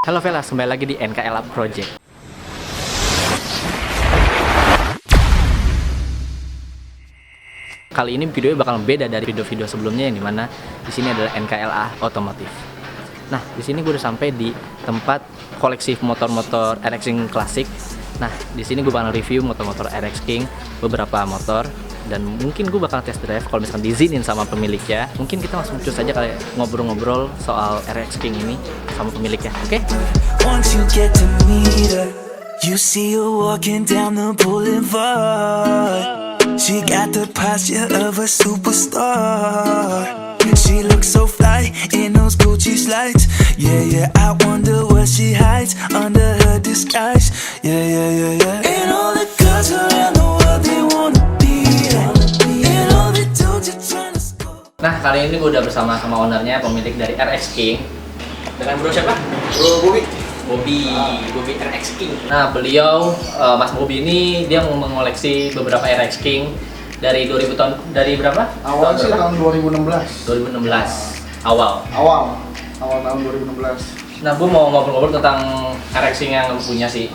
Halo Velas, kembali lagi di NKLA Project. Kali ini videonya bakal beda dari video-video sebelumnya yang dimana di sini adalah NKLA Otomotif. Nah, di sini gue udah sampai di tempat koleksi motor-motor RX King klasik. Nah, di sini gue bakal review motor-motor RX King, beberapa motor, dan mungkin gue bakal test drive kalau misalkan diizinin sama pemiliknya. Mungkin kita langsung cus aja kali ngobrol-ngobrol soal RX King ini sama pemiliknya, oke? Once you get to meet her, you see her walking down the boulevard. She got the posture of a superstar. She looks so fly in those Gucci slides. Yeah, yeah, I wonder what she hides under her disguise. Yeah, yeah, yeah, yeah. And all the girls around the world, they wanna be her. And all the dudes are trying to score. Nah, kali ini gue udah bersama ownernya, pemilik dari RX King. Dengan bro siapa? Bro Bobby. Bobby RX King. Nah, beliau Mas Bobby ini dia mengoleksi beberapa RX King dari 2000 tahun, dari berapa? Awal sih tahun 2016. 2016 awal. Awal tahun 2016. Nah, gue mau ngobrol-ngobrol tentang RX King yang lu punya sih.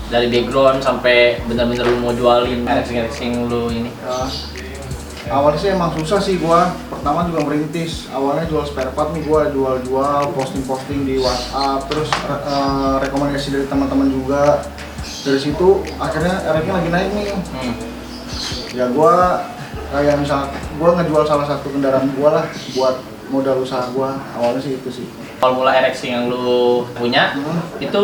Dari background sampai bener-bener lu mau jualin RX King lu ini. Awalnya sih emang susah sih gua. Pertama juga merintis. Awalnya jual spare part nih, gua jual-jual, posting-posting di WhatsApp, terus rekomendasi dari teman-teman juga. Dari situ akhirnya RX lagi naik nih. Ya gua kayak misal gua ngejual salah satu kendaraan gua lah buat modal usaha gua. Awalnya sih itu sih. Kalau mulai RX King yang lu punya itu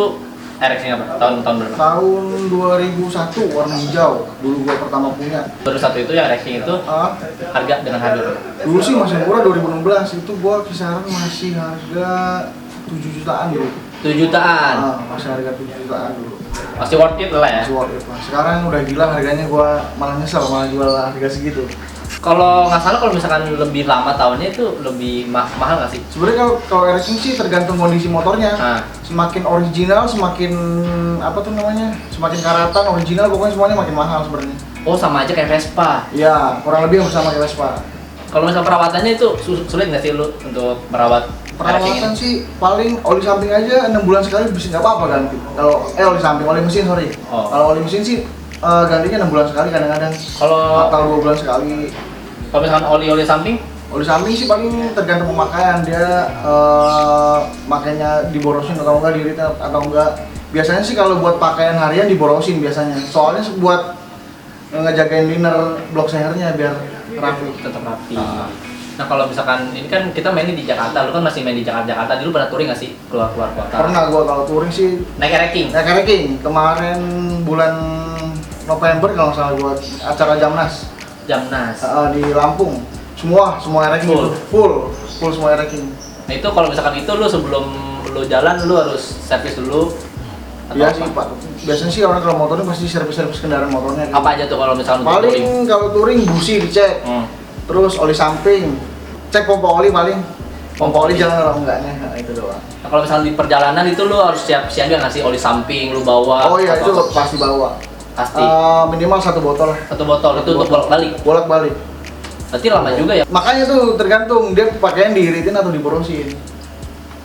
RX King apa? Tahun berapa? Tahun 2001 warna hijau. Dulu gua pertama punya. Baru satu itu yang RX King itu harga dengan harga berapa? Dulu sih masih murah, 2016 itu gua kisaran masih harga 7 jutaan dulu. 7 jutaan. Masih harga 7 jutaan dulu. Masih worth it lah ya. Masih worth it lah. Sekarang udah gila harganya, gua malah nyesel malah jual harga segitu. Kalau nggak salah kalau misalkan lebih lama tahunnya itu lebih mahal nggak sih? Sebenarnya kalau racing sih tergantung kondisi motornya. Semakin original, semakin apa tuh namanya? Semakin karatan original, pokoknya semuanya makin mahal sebenarnya. Oh, sama aja kayak Vespa. Iya, kurang lebih sama kayak Vespa. Kalau misal perawatannya itu sulit nggak sih lu untuk merawat Perawatan sih paling oli samping aja 6 bulan sekali bisa, nggak apa-apa ganti. Kalau oli samping, oli mesin sorry. Kalau oli mesin sih gantinya 6 bulan sekali kadang-kadang. Atau 2 bulan sekali. Kalau misalkan oli samping? Oli samping sih paling tergantung pemakaian dia, makanya diborosin atau enggak, diirit atau enggak. Biasanya sih kalau buat pakaian harian diborosin biasanya. Soalnya buat ngejagain liner blok sehernya biar rapi. Tetap rapi. Nah, kalau misalkan ini kan kita main di Jakarta, lu kan masih main di Jakarta. Dulu pernah touring nggak sih keluar kota? Pernah gua kalau touring sih naik RX King. Naik RX King kemarin bulan November kalau nggak salah gua acara Jamnas. Di Lampung. Semua RX King itu full semua RX King. Nah, itu kalau misalkan itu lu sebelum lu jalan lu harus servis dulu. Iya sih Pak. Biasanya sih orang kalau motornya pasti servis kendaraan motornya. Apa aja tuh kalau misalkan paling kalau touring busi dicek. Terus oli samping. Cek pompa oli paling. Pompa oli jangan kalau enggaknya. Nah, itu doang. Nah, kalau misalnya di perjalanan itu lu harus siap siaga nggak sih oli samping lu bawa? Oh iya, itu pasti bawa. Pasti. Minimal 1 botol. 1 botol itu untuk bolak-balik. Bolak-balik. Berarti lama juga ya. Makanya tuh tergantung dia pakaian diiritin atau diborosin.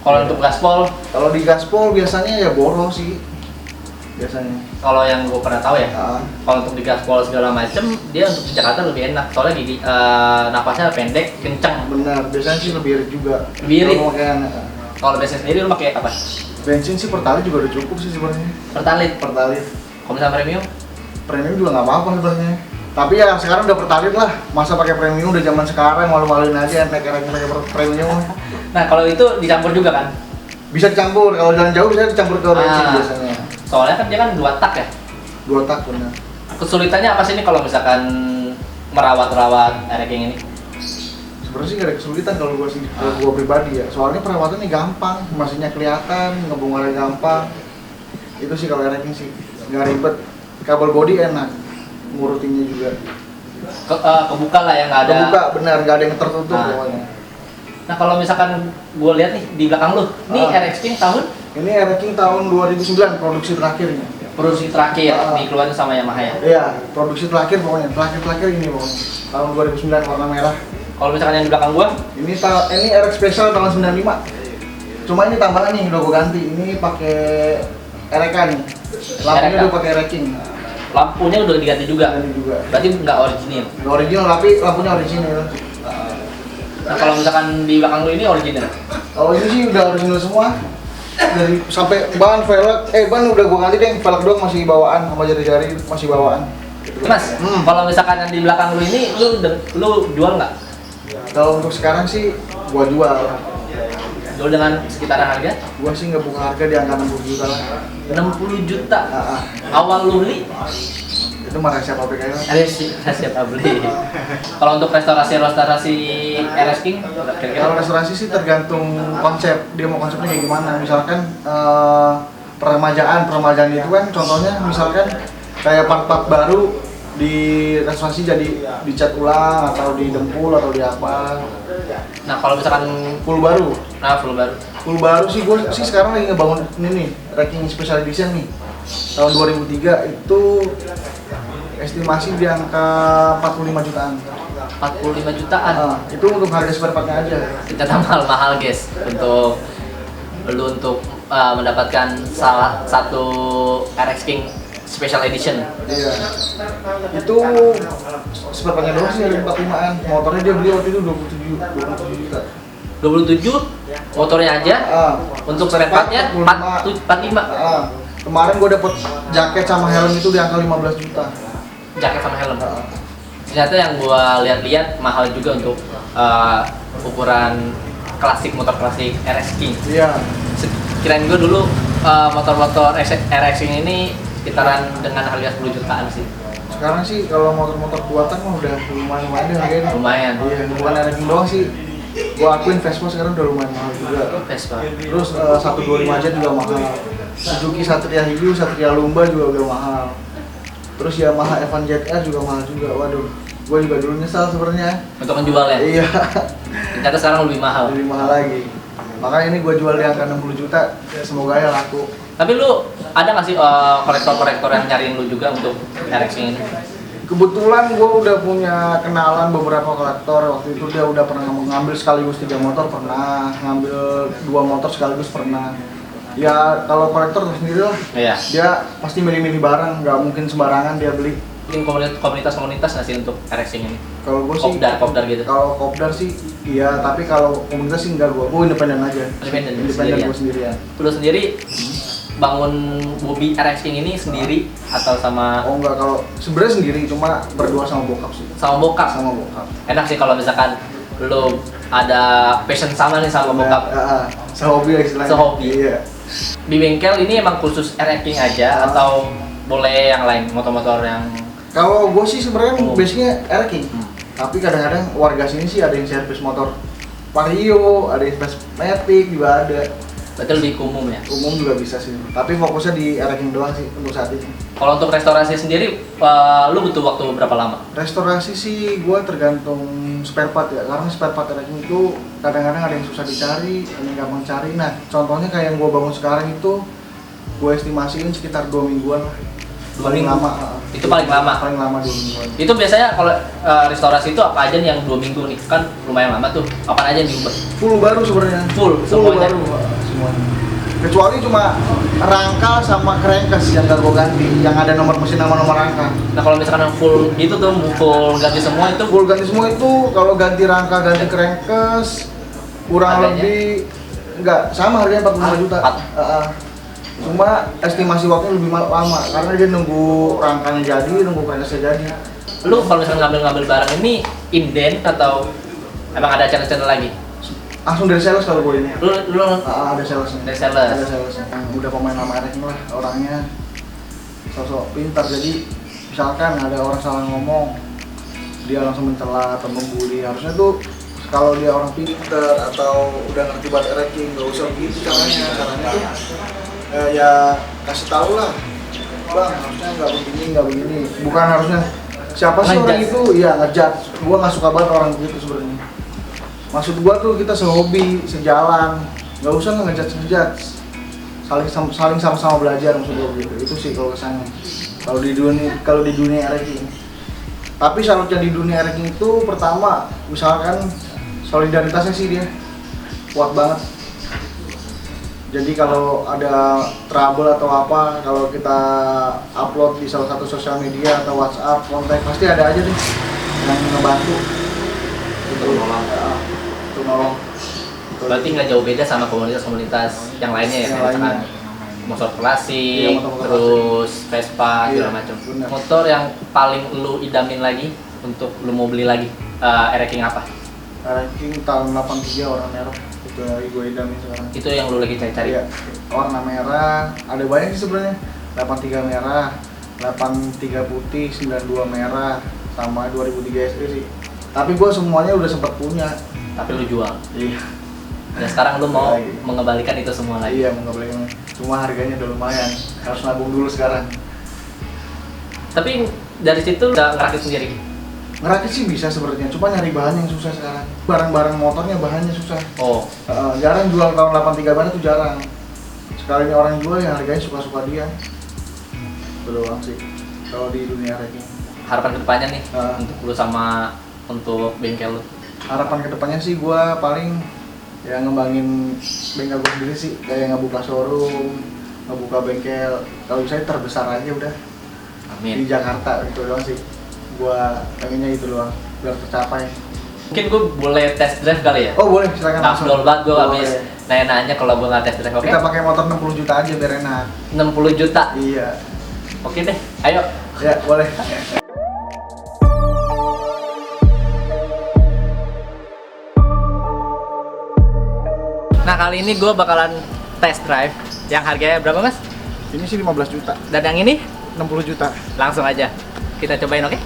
Kalau untuk gaspol? Kalau di gaspol biasanya ya boros sih. Biasanya. Kalau yang gue pernah tahu ya, kalau untuk di gaspol segala macem, dia untuk di Jakarta lebih enak. Soalnya gigi, napasnya pendek, kencang. Benar, biasanya sih lebih irit juga. Lebih irit? Kalau bensin sendiri lu pakai apa? Bensin sih pertalit juga udah cukup sih sebenarnya. Pertalit? Kalau misalnya premium? Premium juga nggak apa-apa sebenarnya. Tapi ya sekarang udah pertalit lah. Masa pakai premium udah zaman sekarang, malu-maluin aja pakai premium. Nah, kalau itu dicampur juga kan? Bisa dicampur, kalau jalan jauh bisa dicampur ke bensin biasanya. Soalnya kan dia kan 2 tak ya? 2 tak benar. Kesulitannya apa sih ini kalau misalkan merawat RX King ini? Sebenarnya sih nggak ada kesulitan kalau gua pribadi ya. Soalnya perawatannya gampang, mesinnya kelihatan, ngebongkarnya gampang. Itu sih kalau RX King sih nggak ribet. Kabel body enak, ngurutinnya juga. Kebuka lah ya, nggak ada. Kebuka benar, nggak ada yang tertutup pokoknya. Nah, kalau misalkan gue lihat nih di belakang lu, nih RX King tahun? Ini RX King tahun 2009 produksi terakhirnya. Produksi terakhir dikeluarin sama Yamaha ya? Iya, produksi terakhir pokoknya, terakhir ini pokoknya. Tahun 2009 warna merah. Kalau misalkan yang di belakang gua? Ini RX Special tahun 95. Cuma ini tambahan nih, udah gue ganti. Ini pakai RK nih. Lampunya RK. udah pakai racking. Lampunya udah diganti juga. Ganti juga. Berarti nggak original. Nggak original tapi lampunya original. Nah kalau misalkan di belakang lu ini original. Kalau ini sih udah original semua. Dari sampai ban velg, ban udah gua ganti deh, velg doang masih bawaan sama jari-jari masih bawaan. Mas, kalau misalkan yang di belakang lu ini, lu jual nggak? Kalau untuk sekarang sih gua jual. Jual dengan sekitaran harga? Gua sih nggak buka harga di angka 60 juta lah. 60 juta. Ah, ah. Awal lu beli? Itu marah siapa PKL? Siapa beli? Kalau untuk restorasi RS King, Kalau kira-kira restorasi sih tergantung konsep, dia mau konsepnya kayak gimana. Misalkan peremajaan itu kan contohnya misalkan kayak part-part baru di restorasi jadi dicat ulang atau didempul atau di apa. nah kalau misalkan Full baru. full baru Sih gue sih sekarang lagi ngebangun ini nih, Racking Special Edition nih. Tahun 2003 itu estimasi di angka 45 jutaan. 45 jutaan. Itu untuk harga spare partnya aja. Ternyata mahal guys untuk mendapatkan salah satu RX King Special Edition. Iya. Itu spare partnya doang sih ada 45-an. Motornya dia beli waktu itu 27 juta. 27 motornya aja. Untuk spare partnya 45. Kemarin gue dapet jaket sama helm itu di angka 15 juta. Jaket sama helm. Ternyata yang gua lihat-lihat mahal juga untuk ukuran klasik, motor klasik RX King. Iya. Kirain gua dulu motor-motor RX King ini sekitaran dengan harga 10 jutaan sih. Sekarang sih kalau motor-motor buatan mah udah lumayan deh harganya. Lumayan. Iya, bukan RX doang sih. Gua akuin Vespa sekarang udah lumayan mahal juga. Vespa. Terus 125 aja juga mahal. Suzuki Satria Hiyu, Satria Lumba juga udah mahal. Terus Yamaha Evan ZR juga mahal juga. Waduh, gua juga dulu nyesal sebenarnya. Untuk menjual ya? Iya. Ternyata sekarang lebih mahal. Lebih mahal lagi. Makanya ini gua jual di angka 60 juta. Semoga ya laku. Tapi lu ada nggak sih korektor-korektor yang nyariin lu juga untuk RX King ini? Kebetulan gue udah punya kenalan beberapa kolektor. Waktu itu dia udah pernah ngambil sekaligus 3 motor, pernah ngambil 2 motor sekaligus pernah. Ya kalau kolektor sendiri lah, Iya. dia pasti milih-milih barang, nggak mungkin sembarangan dia beli. Mungkin komunitas nggak sih untuk RX King ini? Kalau gue sih, Kopdar gitu. kalau kopdar sih iya, tapi kalau komunitas sih enggak, gue independen aja. Independen Gue sendirian. Lu sendiri bangun hobi RX King ini sendiri atau sama Oh enggak, kalau sebenarnya sendiri, cuma berdua sama bokap sih. sama bokap? Sama bokap. Enak sih kalau misalkan lu ada passion sama nih sama bokap. Sehobi lah istilahnya. Sehobi. Iya. Di bengkel ini emang khusus RX King aja atau boleh yang lain, motor-motor yang Kalau gue sih sebenarnya Oh. basicnya RX. Tapi kadang-kadang warga sini sih ada yang servis motor Vario, ada yang servis Matic juga ada. berarti lebih ke umum ya? Umum juga bisa sih. Tapi fokusnya di RX doang sih untuk saat ini. Kalau untuk restorasi sendiri, lu butuh waktu berapa lama? Restorasi sih gue tergantung spare part ya. Karena spare part RX itu kadang-kadang ada yang susah dicari, ada yang gampang cari. Nah, contohnya kayak yang gue bangun sekarang itu gue estimasiin sekitar 2 mingguan lah. 2 Paling minggu? lama. Itu paling lama? Paling lama 2 mingguan. Itu biasanya kalau restorasi itu apa aja nih yang 2 minggu nih? Kan lumayan lama tuh. Apa aja yang diubah? Full baru sebenarnya. Full semuanya? baru semuanya. Kecuali cuma rangka sama crankcase yang gak gue ganti, yang ada nomor mesin sama nomor rangka. Nah kalau misalkan yang full gitu tuh, full ganti semua itu Full ganti semua itu kalau ganti rangka, ganti crankcase kurang Harganya? lebih enggak sama harganya 45 juta. Cuma estimasi waktunya lebih lama karena dia nunggu rangkanya jadi, nunggu crankcase jadi. lu kalau misalkan ngambil barang ini inden atau emang ada channel-channel lagi? Langsung dari sales kalau gue ini. Lu Ada salesnya. Dari sales? Ada salesnya. Udah pemain lama RX lah orangnya. Sosok pintar, jadi misalkan ada orang salah ngomong, dia langsung mencela atau membuli. Harusnya tuh kalau dia orang pintar atau udah ngerti bahasa RX, nggak usah begitu caranya. Caranya tuh ya kasih tahu lah, bang harusnya nggak begini. Bukan harusnya siapa sih orang itu? Ya ngejudge. Gua nggak suka banget orang gitu sebenarnya. Maksud gua tuh kita sehobi, sejalan, nggak usah ngejudge. Saling sama-sama belajar maksud gua gitu. Itu sih kalau kesannya. Kalau di dunia RX. Tapi syaratnya di dunia RX itu pertama, misalkan solidaritasnya sih dia kuat banget. Jadi kalau ada trouble atau apa, kalau kita upload di salah satu sosial media atau WhatsApp, kontak, pasti ada aja nih yang ngebantu. Itu nolong. Ya, itu nolong. Berarti nggak jauh beda sama komunitas-komunitas yang lainnya ya, Yang kayak misalkan lainnya. motor klasik, Iya, motor-motor terus Vespa, Iya, segala macam. bener. Motor yang paling lu idamin lagi untuk lu mau beli lagi, Ereking apa? Ranking tahun 83 warna merah. Itu yang gue idamin sekarang. Itu yang lu lagi cari-cari? Iya, warna merah. Ada banyak sih sebenarnya. 83 merah, 83 putih, 92 merah, sama 2003 SE sih. Tapi gue semuanya udah sempat punya. Tapi lu jual. Iya. Dan sekarang lu mau Lagi. mengembalikan itu semua lagi. Iya, mau nggak boleh. Cuma harganya udah lumayan. Harus nabung dulu sekarang. Tapi dari situ udah ngerakit sendiri. Ngerakit sih bisa sebenarnya, cuma nyari bahan yang susah sekarang. Barang-barang motornya bahannya susah. Oh, Jarang jual tahun 83 banget tuh jarang. Sekalinya orang jual yang harganya suka-suka dia. Itu doang sih. Kalau di dunia ranking. harapan kedepannya nih Ah. untuk lu sama untuk bengkel lu. Harapan kedepannya sih gue paling ya ngembangin bengkel gue sendiri sih, kayak ngebuka showroom, ngebuka bengkel. Kalau bisa terbesar aja udah di Amin. Jakarta gitu doang sih. Gue pengennya itu doang biar tercapai. Mungkin gue boleh test drive kali ya? Oh boleh, silakan langsung. Afdol banget gue Boleh. habis nanya-nanya kalau gue nggak test drive, oke? Kita pakai motor 60 juta aja biar enak. 60 juta. Iya. Oke deh, ayo. Ya, boleh. Nah kali ini gue bakalan test drive yang harganya berapa mas? Ini sih 15 juta, Dan yang ini 60 juta. langsung aja kita cobain, oke?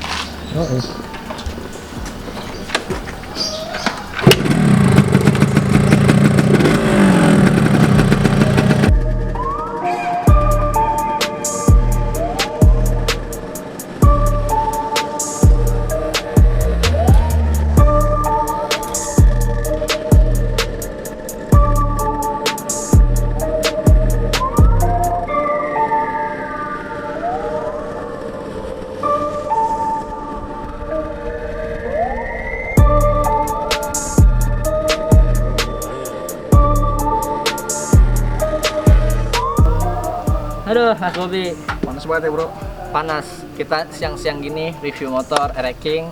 Aduh mas Bobi, Panas banget ya bro. panas. Kita siang-siang gini review motor Ereking.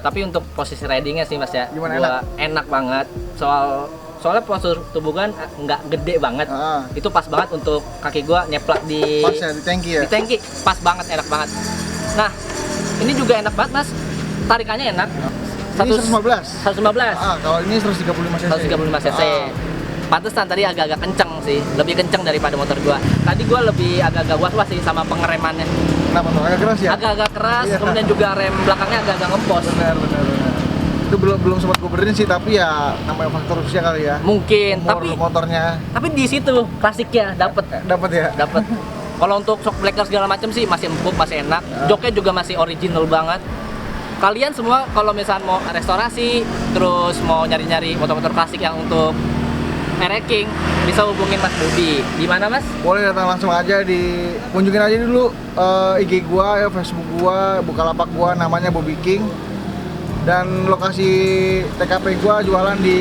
Tapi untuk posisi ridingnya sih mas ya, Gimana, gua enak banget. Soalnya postur tubuh kan nggak gede banget. Ah. Itu pas banget untuk kaki gua nyeplak di Pas ya di tangki ya. di tangki, pas banget, enak banget. Nah, ini juga enak banget mas, tarikannya enak. Ini 115. 115, Kalau ini 135 cc. 135 cc. Pantesan tadi agak-agak kenceng sih, lebih kenceng daripada motor gua. Tadi gua lebih agak-agak was-was sih sama pengeremannya. Kenapa tuh? Agak keras ya? Agak-agak keras, Iya. kemudian juga rem belakangnya agak-agak ngempos. Benar. Itu belum sempat gue benerin sih, tapi ya namanya faktor usia kali ya. Mungkin, Umur motornya tapi di situ klasiknya dapet. dapat ya. Dapat. Kalau untuk shock breaker segala macam sih masih empuk, masih enak. Joknya juga masih original banget. Kalian semua kalau misalnya mau restorasi, terus mau nyari-nyari motor-motor klasik yang untuk Ereking, bisa hubungin Mas Bobi. Di mana Mas? Boleh datang langsung aja kunjungin aja dulu IG gua ya, Facebook gua, Bukalapak gua, namanya Bobby King. Dan lokasi TKP gua jualan di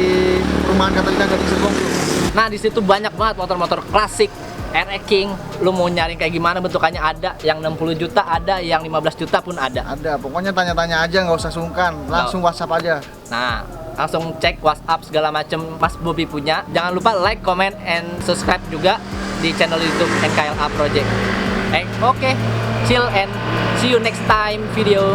perumahan Katalina Gading Serpong tuh. Nah, di situ banyak banget motor-motor klasik Ereking. Lu mau nyari kayak gimana bentukannya ada, yang 60 juta ada, yang 15 juta pun ada. Ada, pokoknya tanya-tanya aja, nggak usah sungkan, langsung WhatsApp aja. Nah, langsung cek WhatsApp segala macam Mas Bobi punya. Jangan lupa like, comment, and subscribe juga di channel YouTube NKLA Project. Oke, chill and see you next time video.